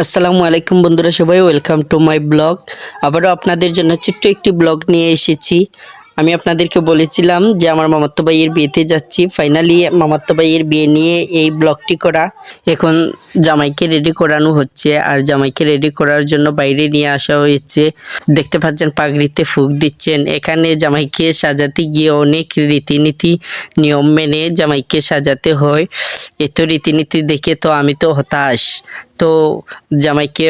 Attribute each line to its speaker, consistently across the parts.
Speaker 1: আসসালামু আলাইকুম বন্ধুরা, সবাই ওয়েলকাম টু মাই ব্লগ। আবারও আপনাদের জন্য ছোট্ট একটি ব্লগ নিয়ে এসেছি। আমি আপনাদেরকে বলেছিলাম যে আমার মামাতো ভাইয়ের বিয়েতে যাচ্ছি। ফাইনালি মামাতো ভাইয়ের বিয়ে নিয়ে এই ব্লগটি করা। এখন জামাইকে রেডি করানো হচ্ছে, আর জামাইকে রেডি করার জন্য বাইরে নিয়ে আসা হয়েছে। দেখতে পাচ্ছেন পাগড়িতে ফুঁক দিচ্ছেন। এখানে জামাইকে সাজাতে গিয়ে অনেক রীতিনীতি নিয়ম মেনে জামাইকে সাজাতে হয়। এত রীতিনীতি দেখে তো আমি তো হতাশ। তো জামাইকে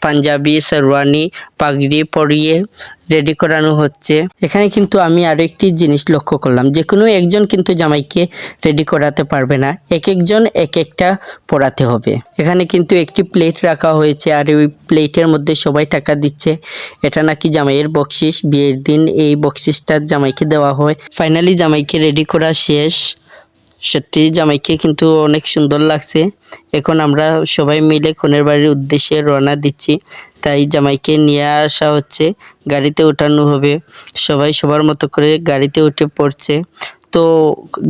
Speaker 1: পাঞ্জাবি শেরওয়ানি পাগড়ি পরিয়ে রেডি করানো হচ্ছে। এখানে কিন্তু আমি আরো একটি জিনিস লক্ষ্য করলাম, যে কোনো একজন কিন্তু জামাইকে রেডি করাতে পারবে না, এক একজন এক একটা পরাতে হবে। এখানে কিন্তু একটি প্লেট রাখা হয়েছে, আর ওই প্লেটের মধ্যে সবাই টাকা দিচ্ছে। এটা নাকি জামাইয়ের বকশিস, বিয়ের দিন এই বকশিসটা জামাইকে দেওয়া হয়। ফাইনালি জামাইকে রেডি করা শেষ। সত্যি জামাইকে কিন্তু অনেক সুন্দর লাগছে। এখন আমরা সবাই মিলে কনের বাড়ির উদ্দেশ্যে রওনা দিচ্ছি। তাই জামাইকে নিয়ে আসা হচ্ছে, গাড়িতে ওঠানো হবে। সবাই সবার মতো করে গাড়িতে উঠে পড়ছে। তো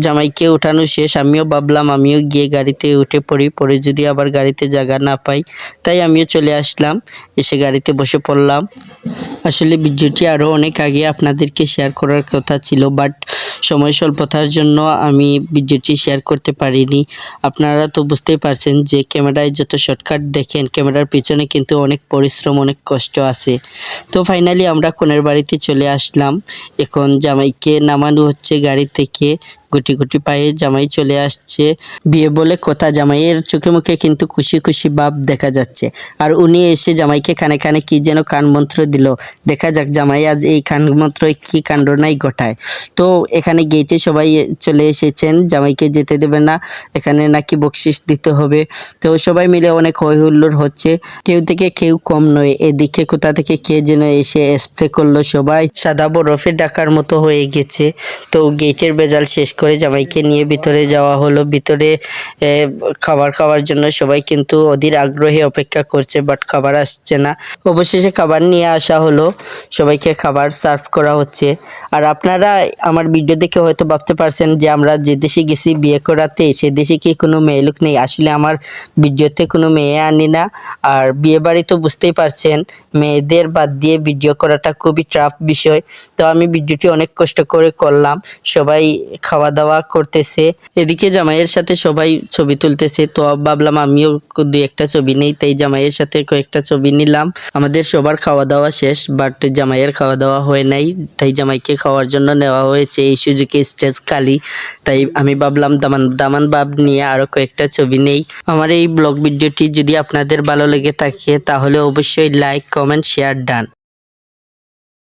Speaker 1: জামাইকে ওঠানো শেষ, আমিও ভাবলাম আমিও গিয়ে গাড়িতে উঠে পড়ি, পরে যদি আবার গাড়িতে জায়গা না পাই। তাই আমিও চলে আসলাম, এসে গাড়িতে বসে পড়লাম। আসলে ভিডিওটি আরও অনেক আগে আপনাদেরকে শেয়ার করার কথা ছিল, বাট সময় স্বল্পতার জন্য আমি ভিডিওটি শেয়ার করতে পারিনি। আপনারা তো বুঝতেই পারছেন যে ক্যামেরায় যত শর্টকাট দেখেন, ক্যামেরার পিছনে কিন্তু অনেক পরিশ্রম, অনেক কষ্ট আছে। তো ফাইনালি আমরা কনের বাড়িতে চলে আসলাম। এখন জামাইকে নামানো হচ্ছে গাড়ি থেকে। গুটি গুটি পায়ে জামাই চলে আসছে। বিয়ে বলে কথা, জামাইয়ের চোখে মুখে কিন্তু খুশি খুশি ভাব দেখা যাচ্ছে। আর উনি এসে জামাইকে কানে কানে কি যেন কান মন্ত্র দিল। দেখা যাক জামাই আজ এই কান মন্ত্রই কি কাণ্ড নাই ঘটায়। তো এখানে গেটে সবাই চলে এসেছেন, জামাইকে যেতে দেবে না, এখানে নাকি বকশিস দিতে হবে। তো সবাই মিলে অনেক হই হুল্লোড় হচ্ছে, কেউ থেকে কেউ কম নয়। এদিকে কোথা থেকে কে যেন এসে স্প্রে করলো, সবাই সাদা বরফে ডাকার মতো হয়ে গেছে। তো গেটের বেজাল শেষ করে জামাইকে নিয়ে ভিতরে যাওয়া হলো। ভিতরে খাবার খাওয়ার জন্য সবাই কিন্তু অধীর আগ্রহে অপেক্ষা করছে, বাট খাবার আসছে না। অবশেষে খাবার নিয়ে আসা হলো, সবাইকে খাবার সার্ভ করা হচ্ছে। আর আপনারা আমার ভিডিও দেখে হয়তো ভাবতে পারছেন যে আমরা যে দেশে গেছি বিয়ে করাতে, সে দেশে কি কোনো মেয়ে লোক নেই? আসলে আমার ভিডিওতে কোনো মেয়ে আনি না। আর বিয়ে বাড়ি তো বুঝতেই পারছেন, মেয়েদের বাদ দিয়ে ভিডিও করাটা খুবই টাফ বিষয়। তো আমি ভিডিওটি অনেক কষ্ট করে করলাম। সবাই খাওয়া দাওয়া করতেছে, এদিকে জামাইয়ের সাথে সবাই ছবি তুলতেছে। তো ভাবলাম আমিও দুই একটা ছবি নেই, তাই জামাইয়ের সাথে কয়েকটা ছবি নিলাম। আমাদের সবার খাওয়া দাওয়া শেষ, বাট জামাইয়ের খাওয়া দাওয়া হয় নাই। তাই জামাইকে খাওয়ার জন্য নেওয়া হয়েছে এই সুযোগে স্টেজ খালি। তাই আমি ভাবলাম দামান ভাব নিয়ে আরো কয়েকটা ছবি নেই। আমার এই ব্লগ ভিডিওটি যদি আপনাদের ভালো লেগে থাকে তাহলে অবশ্যই লাইক, কমেন্ট, শেয়ার ডান।